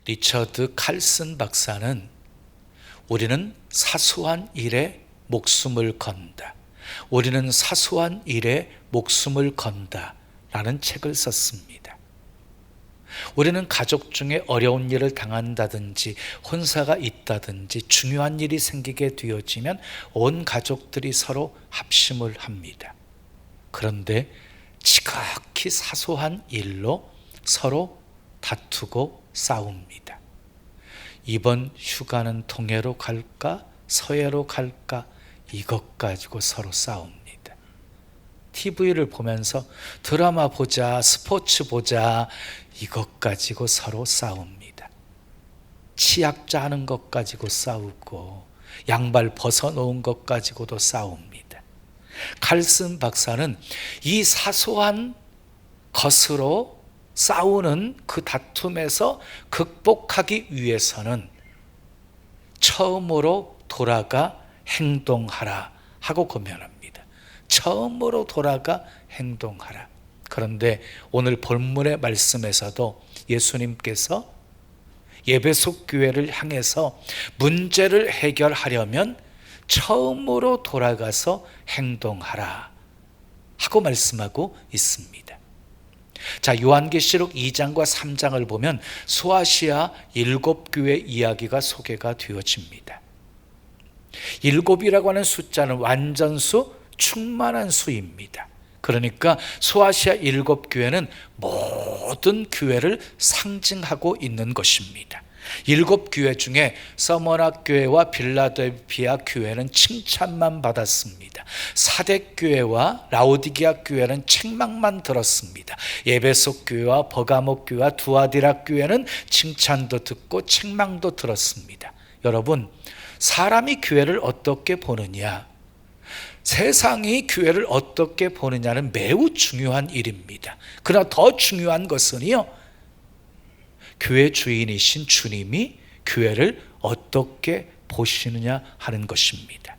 리처드 칼슨 박사는 우리는 사소한 일에 목숨을 건다, 우리는 사소한 일에 목숨을 건다 라는 책을 썼습니다. 우리는 가족 중에 어려운 일을 당한다든지 혼사가 있다든지 중요한 일이 생기게 되어지면 온 가족들이 서로 합심을 합니다. 그런데 지극히 사소한 일로 서로 다투고 싸웁니다. 이번 휴가는 동해로 갈까 서해로 갈까 이것 가지고 서로 싸웁니다. TV를 보면서 드라마 보자, 스포츠 보자 이것 가지고 서로 싸웁니다. 치약 짜는 것 가지고 싸우고 양발 벗어놓은 것 가지고도 싸웁니다. 칼슨 박사는 이 사소한 것으로 싸우는 그 다툼에서 극복하기 위해서는 처음으로 돌아가 행동하라 하고 권면합니다. 처음으로 돌아가 행동하라. 그런데 오늘 본문의 말씀에서도 예수님께서 에베소 교회를 향해서 문제를 해결하려면 처음으로 돌아가서 행동하라 하고 말씀하고 있습니다. 자, 요한계시록 2장과 3장을 보면 소아시아 7교회 이야기가 소개가 되어집니다. 7이라고 하는 숫자는 완전수, 충만한 수입니다. 그러니까 소아시아 7교회는 모든 교회를 상징하고 있는 것입니다. 7교회 중에 서머나 교회와 빌라델피아 교회는 칭찬만 받았습니다. 사대 교회와 라오디게아 교회는 책망만 들었습니다. 에베소 교회와 버가모 교회와 두아디라 교회는 칭찬도 듣고 책망도 들었습니다. 여러분, 사람이 교회를 어떻게 보느냐, 세상이 교회를 어떻게 보느냐는 매우 중요한 일입니다. 그러나 더 중요한 것은요, 교회 주인이신 주님이 교회를 어떻게 보시느냐 하는 것입니다.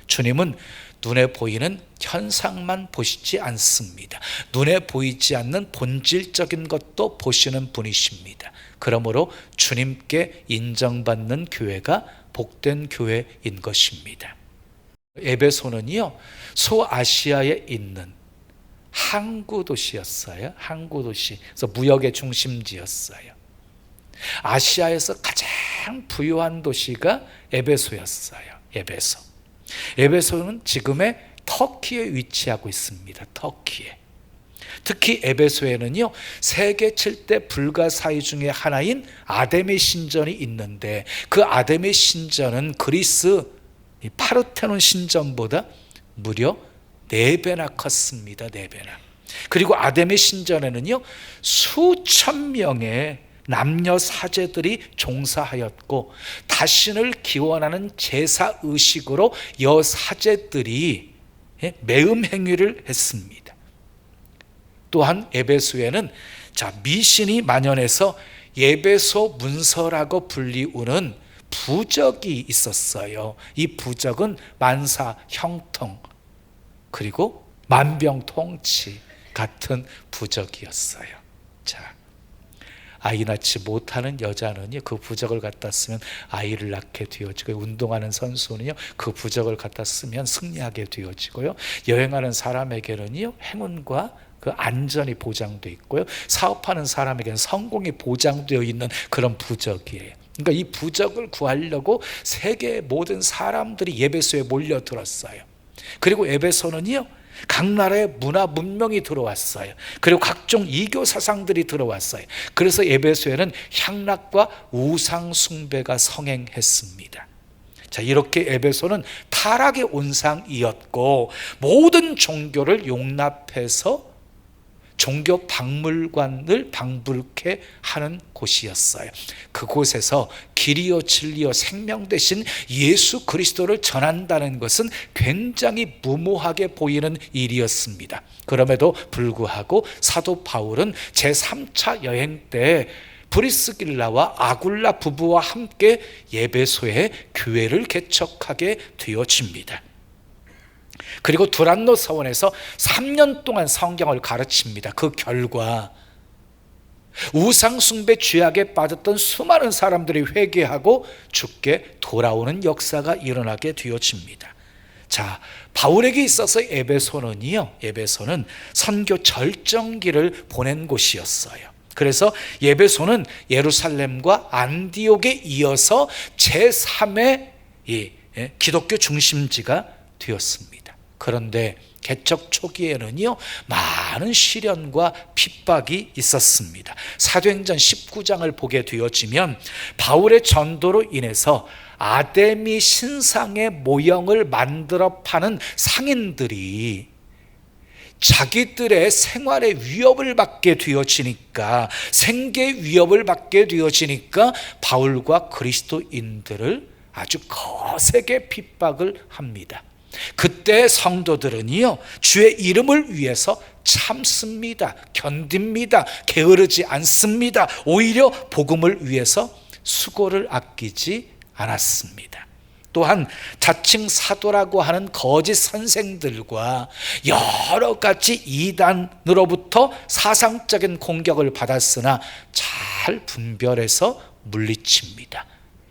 주님은 눈에 보이는 현상만 보시지 않습니다. 눈에 보이지 않는 본질적인 것도 보시는 분이십니다. 그러므로 주님께 인정받는 교회가 복된 교회인 것입니다. 에베소는요, 소아시아에 있는 항구 도시였어요. 항구 도시. 그래서 무역의 중심지였어요. 아시아에서 가장 부유한 도시가 에베소였어요. 에베소는 지금의 터키에 위치하고 있습니다. 터키에. 특히 에베소에는요, 세계 7대 불가사의 중에 하나인 아데미 신전이 있는데 그 아데미 신전은 그리스 파르테논 신전보다 무려 4배나 컸습니다. 4배나. 그리고 아데미 신전에는요, 수천 명의 남녀 사제들이 종사하였고 다신을 기원하는 제사 의식으로 여사제들이 매음 행위를 했습니다. 또한 에베소에는 미신이 만연해서 에베소 문서라고 불리우는 부적이 있었어요. 이 부적은 만사 형통 그리고 만병통치 같은 부적이었어요. 자, 아이 낳지 못하는 여자는요, 그 부적을 갖다 쓰면 아이를 낳게 되어지고, 운동하는 선수는요, 그 부적을 갖다 쓰면 승리하게 되어지고요, 여행하는 사람에게는요, 행운과 그 안전이 보장되어 있고요, 사업하는 사람에게는 성공이 보장되어 있는 그런 부적이에요. 그러니까 이 부적을 구하려고 세계의 모든 사람들이 에베소에 몰려들었어요. 그리고 에베소는요, 각 나라의 문화 문명이 들어왔어요. 그리고 각종 이교 사상들이 들어왔어요. 그래서 에베소에는 향락과 우상 숭배가 성행했습니다. 자, 이렇게 에베소는 타락의 온상이었고 모든 종교를 용납해서 종교 박물관을 방불케 하는 곳이었어요. 그곳에서 길이요 진리요 생명 되신 예수 그리스도를 전한다는 것은 굉장히 무모하게 보이는 일이었습니다. 그럼에도 불구하고 사도 바울은 제3차 여행 때 브리스길라와 아굴라 부부와 함께 에베소에 교회를 개척하게 되어집니다. 그리고 두란노 서원에서 3년 동안 성경을 가르칩니다. 그 결과 우상 숭배 죄악에 빠졌던 수많은 사람들이 회개하고 주께 돌아오는 역사가 일어나게 되어집니다. 자, 바울에게 있어서 에베소는 선교 절정기를 보낸 곳이었어요. 그래서 에베소는 예루살렘과 안디옥에 이어서 제3의 기독교 중심지가 되었습니다. 그런데 개척 초기에는요, 많은 시련과 핍박이 있었습니다. 사도행전 19장을 보게 되어지면 바울의 전도로 인해서 아데미 신상의 모형을 만들어 파는 상인들이 자기들의 생활에 위협을 받게 되어지니까, 생계 위협을 받게 되어지니까 바울과 그리스도인들을 아주 거세게 핍박을 합니다. 그때 성도들은요, 주의 이름을 위해서 참습니다. 견딥니다. 게으르지 않습니다. 오히려 복음을 위해서 수고를 아끼지 않았습니다. 또한 자칭 사도라고 하는 거짓 선생들과 여러 가지 이단으로부터 사상적인 공격을 받았으나 잘 분별해서 물리칩니다.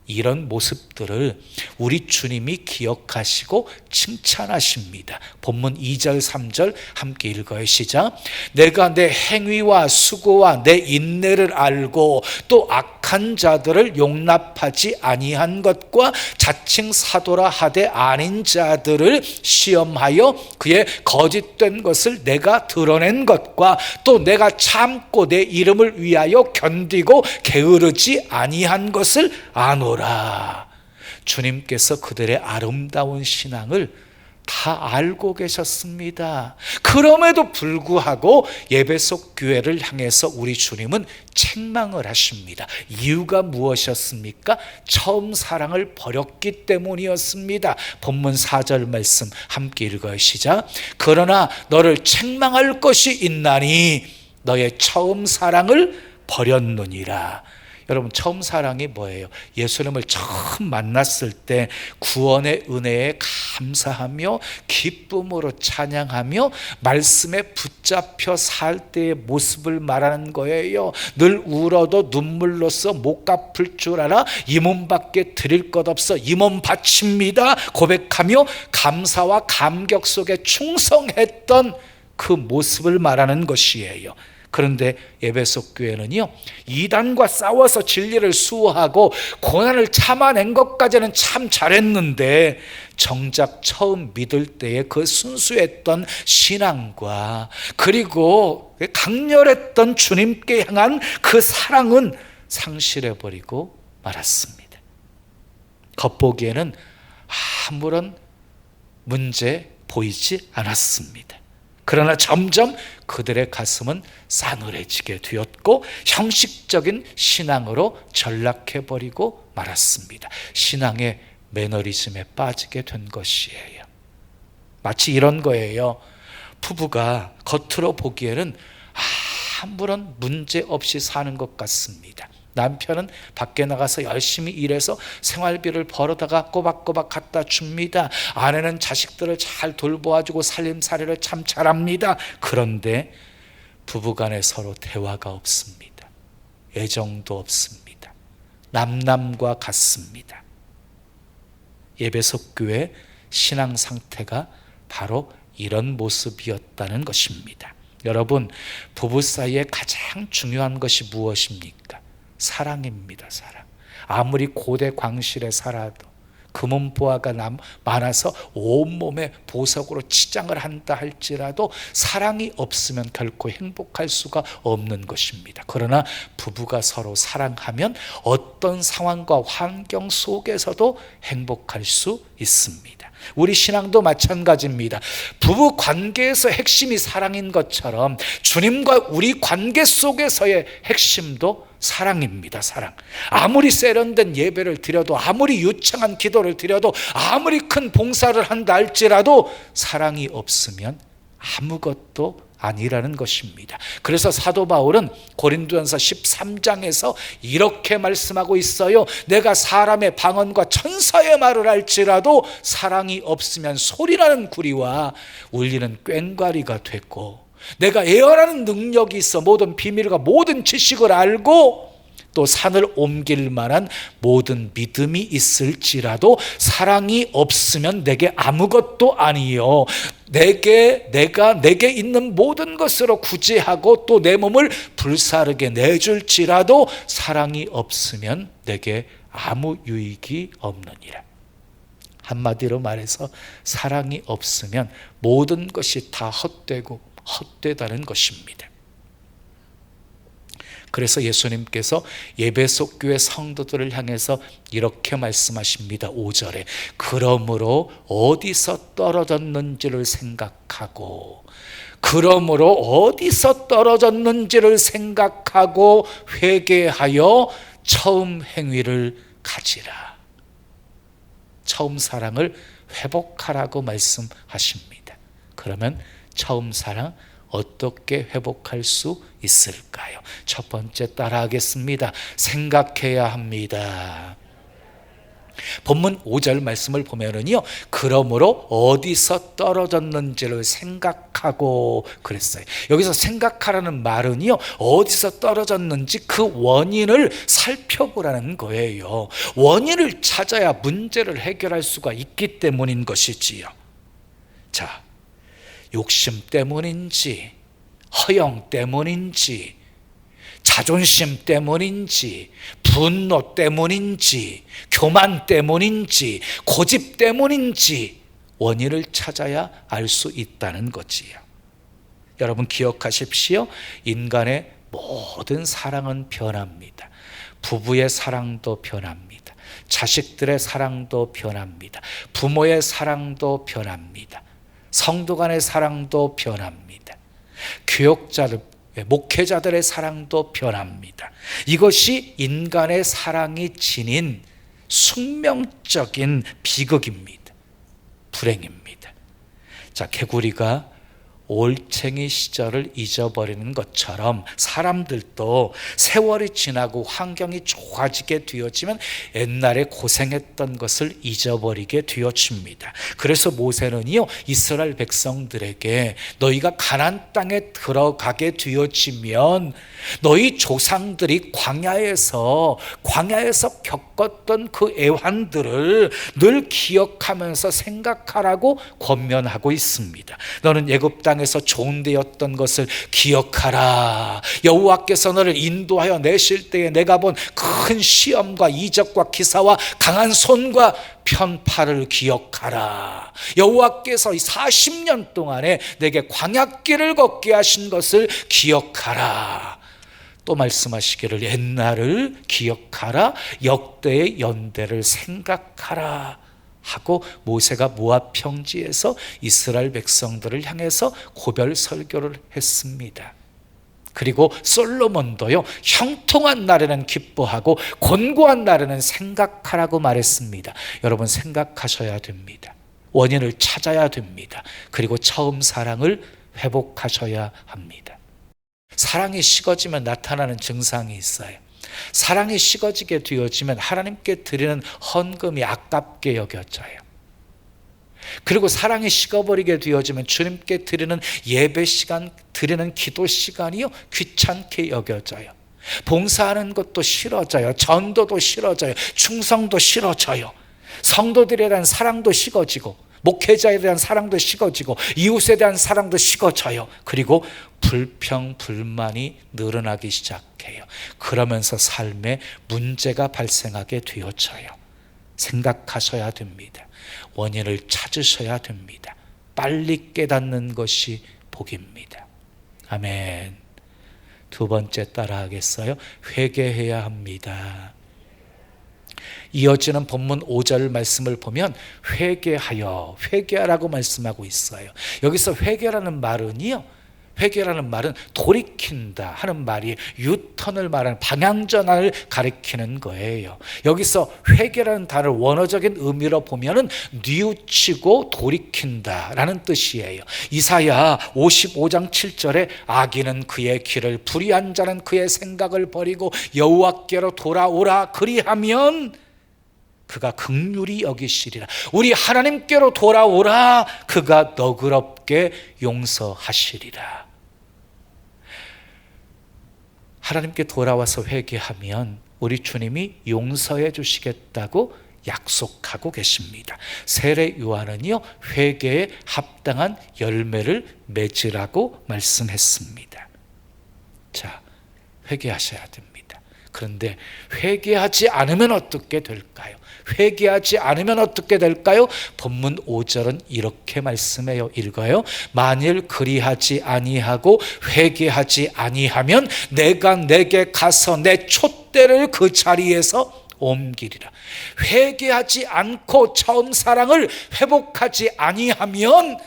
이런 모습들을 우리 주님이 기억하시고 칭찬하십니다. 본문 2절 3절 함께 읽어요. 시작. 내가 내 행위와 수고와 내 인내를 알고 또 악한 자들을 용납하지 아니한 것과 자칭 사도라 하되 아닌 자들을 시험하여 그의 거짓된 것을 내가 드러낸 것과 또 내가 참고 내 이름을 위하여 견디고 게으르지 아니한 것을 아노라. 주님께서 그들의 아름다운 신앙을 다 알고 계셨습니다. 그럼에도 불구하고 에베소 교회를 향해서 우리 주님은 책망을 하십니다. 이유가 무엇이었습니까? 처음 사랑을 버렸기 때문이었습니다. 본문 4절 말씀 함께 읽어요. 시작. 그러나 너를 책망할 것이 있나니 너의 처음 사랑을 버렸느니라. 여러분, 처음 사랑이 뭐예요? 예수님을 처음 만났을 때 구원의 은혜에 감사하며 기쁨으로 찬양하며 말씀에 붙잡혀 살 때의 모습을 말하는 거예요. 늘 울어도 눈물로써 못 갚을 줄 알아 이 몸밖에 드릴 것 없어 이 몸 바칩니다 고백하며 감사와 감격 속에 충성했던 그 모습을 말하는 것이에요. 그런데 에베소 교회는요, 이단과 싸워서 진리를 수호하고 고난을 참아낸 것까지는 참 잘했는데 정작 처음 믿을 때의 그 순수했던 신앙과 그리고 강렬했던 주님께 향한 그 사랑은 상실해버리고 말았습니다. 겉보기에는 아무런 문제 보이지 않았습니다. 그러나 점점 그들의 가슴은 싸늘해지게 되었고 형식적인 신앙으로 전락해버리고 말았습니다. 신앙의 매너리즘에 빠지게 된 것이에요. 마치 이런 거예요. 부부가 겉으로 보기에는 아무런 문제 없이 사는 것 같습니다. 남편은 밖에 나가서 열심히 일해서 생활비를 벌어다가 꼬박꼬박 갖다 줍니다. 아내는 자식들을 잘 돌보아주고 살림살이를 참 잘합니다. 그런데 부부간에 서로 대화가 없습니다. 애정도 없습니다. 남남과 같습니다. 에베소 교회 신앙 상태가 바로 이런 모습이었다는 것입니다. 여러분, 부부 사이에 가장 중요한 것이 무엇입니까? 사랑입니다. 사랑. 아무리 고대 광실에 살아도 금은보화가 많아서 온몸에 보석으로 치장을 한다 할지라도 사랑이 없으면 결코 행복할 수가 없는 것입니다. 그러나 부부가 서로 사랑하면 어떤 상황과 환경 속에서도 행복할 수 있습니다. 우리 신앙도 마찬가지입니다. 부부 관계에서 핵심이 사랑인 것처럼 주님과 우리 관계 속에서의 핵심도 사랑입니다. 사랑. 아무리 세련된 예배를 드려도 아무리 유창한 기도를 드려도 아무리 큰 봉사를 한다 할지라도 사랑이 없으면 아무것도 아니라는 것입니다. 그래서 사도 바울은 고린도전서 13장에서 이렇게 말씀하고 있어요. 내가 사람의 방언과 천사의 말을 할지라도 사랑이 없으면 소리나는 구리와 울리는 꽹과리가 되고 내가 예언하는 능력이 있어 모든 비밀과 모든 지식을 알고 또 산을 옮길 만한 모든 믿음이 있을지라도 사랑이 없으면 내게 아무것도 아니요. 내게 있는 모든 것으로 구제하고 또 내 몸을 불사르게 내줄지라도 사랑이 없으면 내게 아무 유익이 없느니라. 한마디로 말해서 사랑이 없으면 모든 것이 다 헛되다는 것입니다. 그래서 예수님께서 예배소 교회 성도들을 향해서 이렇게 말씀하십니다. 5절에 그러므로 어디서 떨어졌는지를 생각하고 회개하여 처음 행위를 가지라. 처음 사랑을 회복하라고 말씀하십니다. 그러면 처음 사랑 어떻게 회복할 수 있을까요? 첫 번째 따라하겠습니다. 생각해야 합니다. 본문 5절 말씀을 보면은요, 그러므로 어디서 떨어졌는지를 생각하고 그랬어요. 여기서 생각하라는 말은요, 어디서 떨어졌는지 그 원인을 살펴보라는 거예요. 원인을 찾아야 문제를 해결할 수가 있기 때문인 것이지요. 자, 욕심 때문인지, 허영 때문인지, 자존심 때문인지, 분노 때문인지, 교만 때문인지, 고집 때문인지 원인을 찾아야 알 수 있다는 거지요. 여러분 기억하십시오. 인간의 모든 사랑은 변합니다. 부부의 사랑도 변합니다. 자식들의 사랑도 변합니다. 부모의 사랑도 변합니다. 성도 간의 사랑도 변합니다. 교역자들, 목회자들의 사랑도 변합니다. 이것이 인간의 사랑이 지닌 숙명적인 비극입니다. 불행입니다. 자, 개구리가 올챙이 시절을 잊어버리는 것처럼 사람들도 세월이 지나고 환경이 좋아지게 되어지면 옛날에 고생했던 것을 잊어버리게 되어집니다. 그래서 모세는요, 이스라엘 백성들에게 너희가 가나안 땅에 들어가게 되어지면 너희 조상들이 광야에서 겪었던 그 애환들을 늘 기억하면서 생각하라고 권면하고 있습니다. 너는 애굽 땅에서 좋은 데였던 것을 기억하라. 여호와께서 너를 인도하여 내실 때에 내가 본 큰 시험과 이적과 기사와 강한 손과 편파를 기억하라. 여호와께서 40년 동안에 내게 광야길을 걷게 하신 것을 기억하라. 또 말씀하시기를 옛날을 기억하라. 역대의 연대를 생각하라 하고 모세가 모압 평지에서 이스라엘 백성들을 향해서 고별 설교를 했습니다. 그리고 솔로몬도요, 형통한 날에는 기뻐하고 곤고한 날에는 생각하라고 말했습니다. 여러분 생각하셔야 됩니다. 원인을 찾아야 됩니다. 그리고 처음 사랑을 회복하셔야 합니다. 사랑이 식어지면 나타나는 증상이 있어요. 사랑이 식어지게 되어지면 하나님께 드리는 헌금이 아깝게 여겨져요. 그리고 사랑이 식어버리게 되어지면 주님께 드리는 예배 시간, 드리는 기도 시간이요, 귀찮게 여겨져요. 봉사하는 것도 싫어져요. 전도도 싫어져요. 충성도 싫어져요. 성도들에 대한 사랑도 식어지고, 목회자에 대한 사랑도 식어지고, 이웃에 대한 사랑도 식어져요. 그리고 불평, 불만이 늘어나기 시작해요. 그러면서 삶에 문제가 발생하게 되어져요. 생각하셔야 됩니다. 원인을 찾으셔야 됩니다. 빨리 깨닫는 것이 복입니다. 아멘. 두 번째 따라하겠어요? 회개해야 합니다. 이어지는 본문 5절 말씀을 보면 회개하라고 말씀하고 있어요. 여기서 회개라는 말은 돌이킨다 하는 말이 유턴을 말하는 방향전환을 가리키는 거예요. 여기서 회개라는 단어를 원어적인 의미로 보면은 뉘우치고 돌이킨다라는 뜻이에요. 이사야 55장 7절에 악인은 그의 길을, 불의한 자는 그의 생각을 버리고 여호와께로 돌아오라. 그리하면 그가 긍휼히 여기시리라. 우리 하나님께로 돌아오라. 그가 너그럽게 용서하시리라. 하나님께 돌아와서 회개하면 우리 주님이 용서해 주시겠다고 약속하고 계십니다. 세례 요한은요, 회개에 합당한 열매를 맺으라고 말씀했습니다. 자, 회개하셔야 됩니다. 그런데 회개하지 않으면 어떻게 될까요? 회개하지 않으면 어떻게 될까요? 본문 5절은 이렇게 말씀해요. 읽어요. 만일 그리하지 아니하고 회개하지 아니하면 내가 내게 가서 내 촛대를 그 자리에서 옮기리라. 회개하지 않고 처음 사랑을 회복하지 아니하면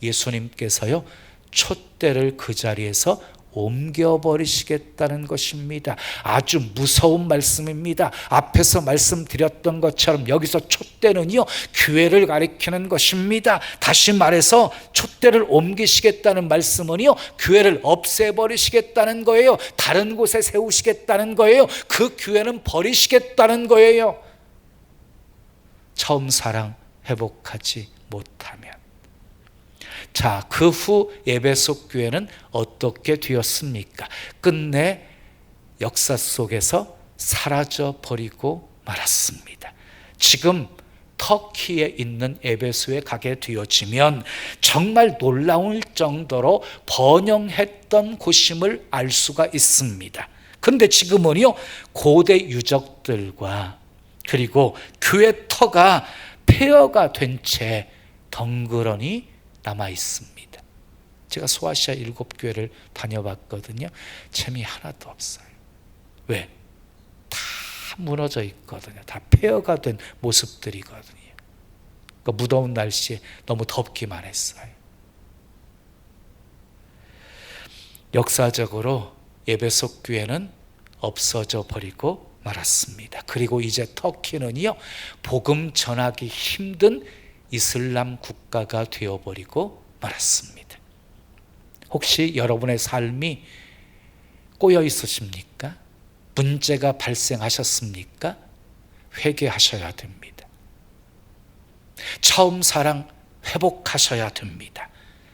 예수님께서요, 촛대를 그 자리에서 옮겨버리시겠다는 것입니다. 아주 무서운 말씀입니다. 앞에서 말씀드렸던 것처럼 여기서 촛대는요, 교회를 가리키는 것입니다. 다시 말해서 촛대를 옮기시겠다는 말씀은요, 교회를 없애버리시겠다는 거예요. 다른 곳에 세우시겠다는 거예요. 그 교회는 버리시겠다는 거예요. 처음 사랑 회복하지 못하면. 자, 그 후 에베소 교회는 어떻게 되었습니까? 끝내 역사 속에서 사라져 버리고 말았습니다. 지금 터키에 있는 에베소에 가게 되어지면 정말 놀라울 정도로 번영했던 곳임을 알 수가 있습니다. 그런데 지금은요, 고대 유적들과 그리고 교회 터가 폐허가 된 채 덩그러니 남아 있습니다. 제가 소아시아 7교회를 다녀봤거든요. 재미 하나도 없어요. 왜? 다 무너져 있거든요. 다 폐허가 된 모습들이거든요. 그러니까 무더운 날씨에 너무 덥기만 했어요. 역사적으로 에베소 교회는 없어져 버리고 말았습니다. 그리고 이제 터키는요, 복음 전하기 힘든 이슬람 국가가 되어버리고 말았습니다. 혹시 여러분의 삶이 꼬여 있으십니까? 문제가 발생하셨습니까? 회개하셔야 됩니다. 처음 사랑 회복하셔야 됩니다.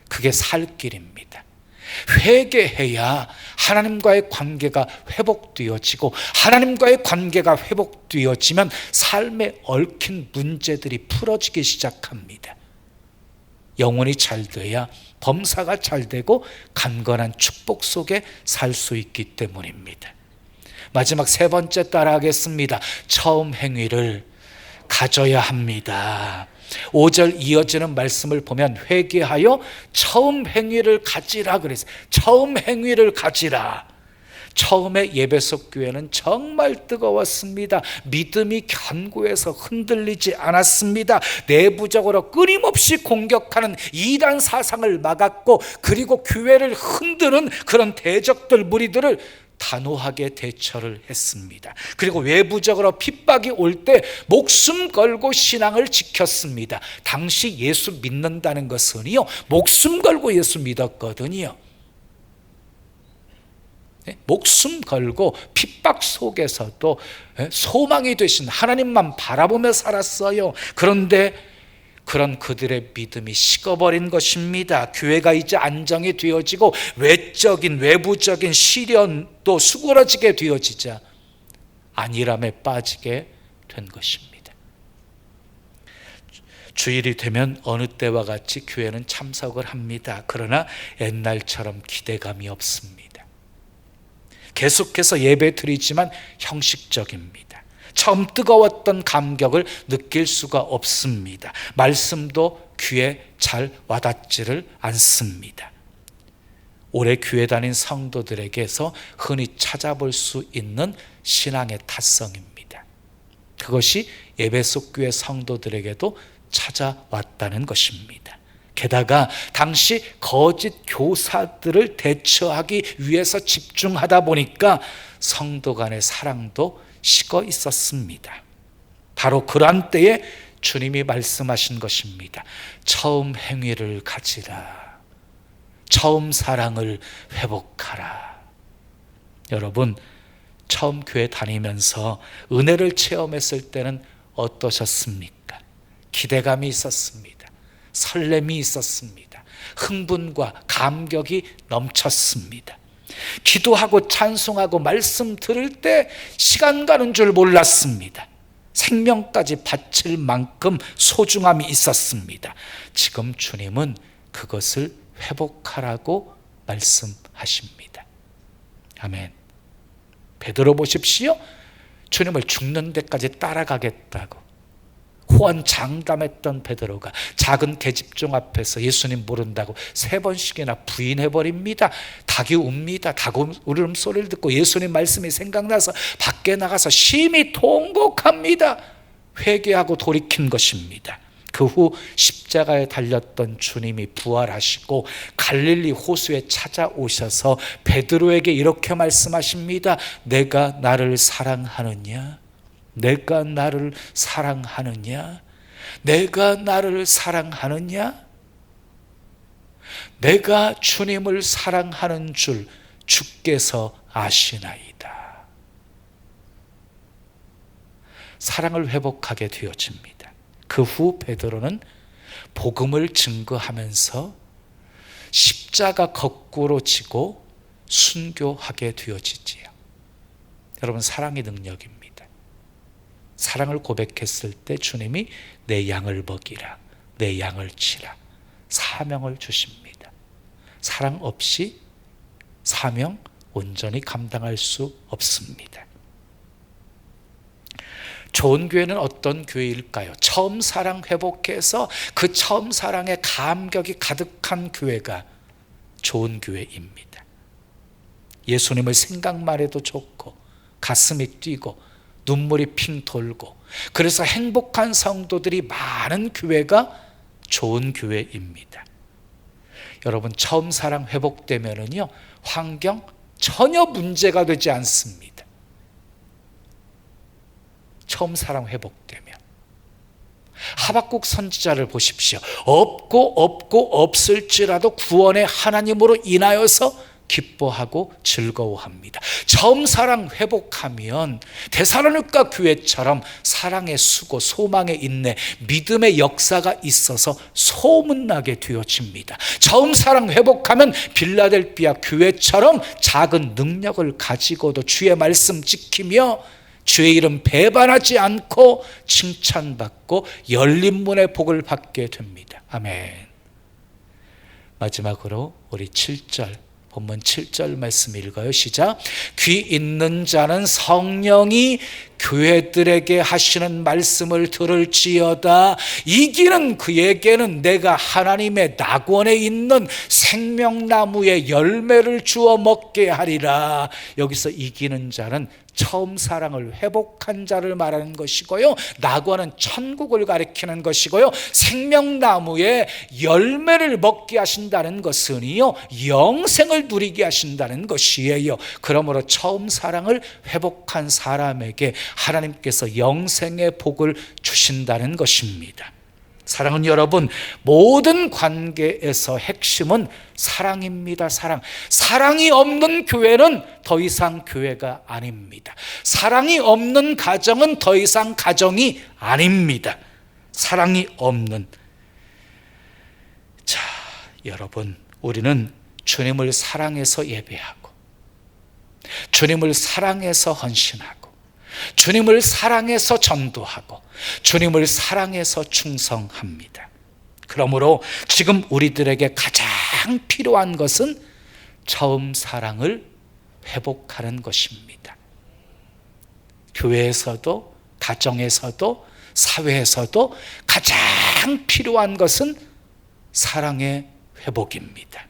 그게 살 길입니다. 회개해야 하나님과의 관계가 회복되어지고, 하나님과의 관계가 회복되어지면 삶에 얽힌 문제들이 풀어지기 시작합니다. 영혼이 잘 돼야 범사가 잘 되고 강건한 축복 속에 살 수 있기 때문입니다. 마지막 세 번째 따라하겠습니다. 처음 행위를 가져야 합니다. 5절 이어지는 말씀을 보면 회개하여 처음 행위를 가지라 그랬어요. 처음 행위를 가지라. 처음에 에베소 교회는 정말 뜨거웠습니다. 믿음이 견고해서 흔들리지 않았습니다. 내부적으로 끊임없이 공격하는 이단 사상을 막았고, 그리고 교회를 흔드는 그런 대적들 무리들을 단호하게 대처를 했습니다. 그리고 외부적으로 핍박이 올 때 목숨 걸고 신앙을 지켰습니다. 당시 예수 믿는다는 것은요, 목숨 걸고 예수 믿었거든요. 목숨 걸고 핍박 속에서도 소망이 되신 하나님만 바라보며 살았어요. 그런데 그런 그들의 믿음이 식어버린 것입니다. 교회가 이제 안정이 되어지고 외적인 외부적인 시련도 수그러지게 되어지자 안일함에 빠지게 된 것입니다. 주일이 되면 어느 때와 같이 교회는 참석을 합니다. 그러나 옛날처럼 기대감이 없습니다. 계속해서 예배 드리지만 형식적입니다. 처음 뜨거웠던 감격을 느낄 수가 없습니다. 말씀도 귀에 잘 와닿지를 않습니다. 오래 교회 다닌 성도들에게서 흔히 찾아볼 수 있는 신앙의 타성입니다. 그것이 에베소 교회 성도들에게도 찾아왔다는 것입니다. 게다가 당시 거짓 교사들을 대처하기 위해서 집중하다 보니까 성도 간의 사랑도 식어 있었습니다. 바로 그러한 때에 주님이 말씀하신 것입니다. 처음 행위를 가지라. 처음 사랑을 회복하라. 여러분, 처음 교회 다니면서 은혜를 체험했을 때는 어떠셨습니까? 기대감이 있었습니다. 설렘이 있었습니다. 흥분과 감격이 넘쳤습니다. 기도하고 찬송하고 말씀 들을 때 시간 가는 줄 몰랐습니다. 생명까지 바칠 만큼 소중함이 있었습니다. 지금 주님은 그것을 회복하라고 말씀하십니다. 아멘. 베드로 보십시오. 주님을 죽는 데까지 따라가겠다고 호언장담했던 베드로가 작은 계집종 앞에서 예수님 모른다고 3번씩이나 부인해버립니다. 닭이 웁니다. 닭 울음소리를 듣고 예수님 말씀이 생각나서 밖에 나가서 심히 통곡합니다. 회개하고 돌이킨 것입니다. 그 후 십자가에 달렸던 주님이 부활하시고 갈릴리 호수에 찾아오셔서 베드로에게 이렇게 말씀하십니다. 내가 나를 사랑하느냐? 내가 나를 사랑하느냐? 내가 나를 사랑하느냐? 내가 주님을 사랑하는 줄 주께서 아시나이다. 사랑을 회복하게 되어집니다. 그 후 베드로는 복음을 증거하면서 십자가 거꾸로 지고 순교하게 되어지지요. 여러분, 사랑의 능력입니다. 사랑을 고백했을 때 주님이 내 양을 먹이라, 내 양을 치라 사명을 주십니다. 사랑 없이 사명 온전히 감당할 수 없습니다. 좋은 교회는 어떤 교회일까요? 처음 사랑 회복해서 그 처음 사랑에 감격이 가득한 교회가 좋은 교회입니다. 예수님을 생각만 해도 좋고 가슴이 뛰고 눈물이 핑 돌고 그래서 행복한 성도들이 많은 교회가 좋은 교회입니다. 여러분, 처음 사랑 회복되면은요, 환경 전혀 문제가 되지 않습니다. 처음 사랑 회복되면. 하박국 선지자를 보십시오. 없고 없을지라도 구원의 하나님으로 인하여서 기뻐하고 즐거워합니다. 처음 사랑 회복하면 데살로니가 교회처럼 사랑의 수고, 소망의 인내, 믿음의 역사가 있어서 소문나게 되어집니다. 처음 사랑 회복하면 빌라델비아 교회처럼 작은 능력을 가지고도 주의 말씀 지키며 주의 이름 배반하지 않고 칭찬받고 열린 문의 복을 받게 됩니다. 아멘. 마지막으로 우리 7절 본문 7절 말씀 읽어요. 시작. 귀 있는 자는 성령이 교회들에게 하시는 말씀을 들을지어다. 이기는 그에게는 내가 하나님의 낙원에 있는 생명나무의 열매를 주어 먹게 하리라. 여기서 이기는 자는 처음 사랑을 회복한 자를 말하는 것이고요, 낙원은 천국을 가리키는 것이고요, 생명나무의 열매를 먹게 하신다는 것은요, 영생을 누리게 하신다는 것이에요. 그러므로 처음 사랑을 회복한 사람에게 하나님께서 영생의 복을 주신다는 것입니다. 사랑은 여러분, 모든 관계에서 핵심은 사랑입니다. 사랑이 없는 교회는 더 이상 교회가 아닙니다. 사랑이 없는 가정은 더 이상 가정이 아닙니다. 사랑이 없는. 자, 여러분, 우리는 주님을 사랑해서 예배하고 주님을 사랑해서 헌신하고 주님을 사랑해서 전도하고 주님을 사랑해서 충성합니다. 그러므로 지금 우리들에게 가장 필요한 것은 처음 사랑을 회복하는 것입니다. 교회에서도 가정에서도 사회에서도 가장 필요한 것은 사랑의 회복입니다.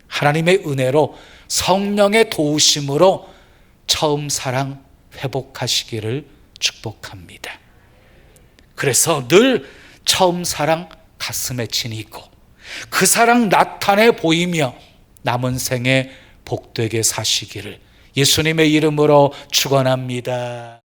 하나님의 은혜로 성령의 도우심으로 처음 사랑 회복하시기를 축복합니다. 그래서 늘 처음 사랑 가슴에 지니고 그 사랑 나타내 보이며 남은 생에 복되게 사시기를 예수님의 이름으로 축원합니다.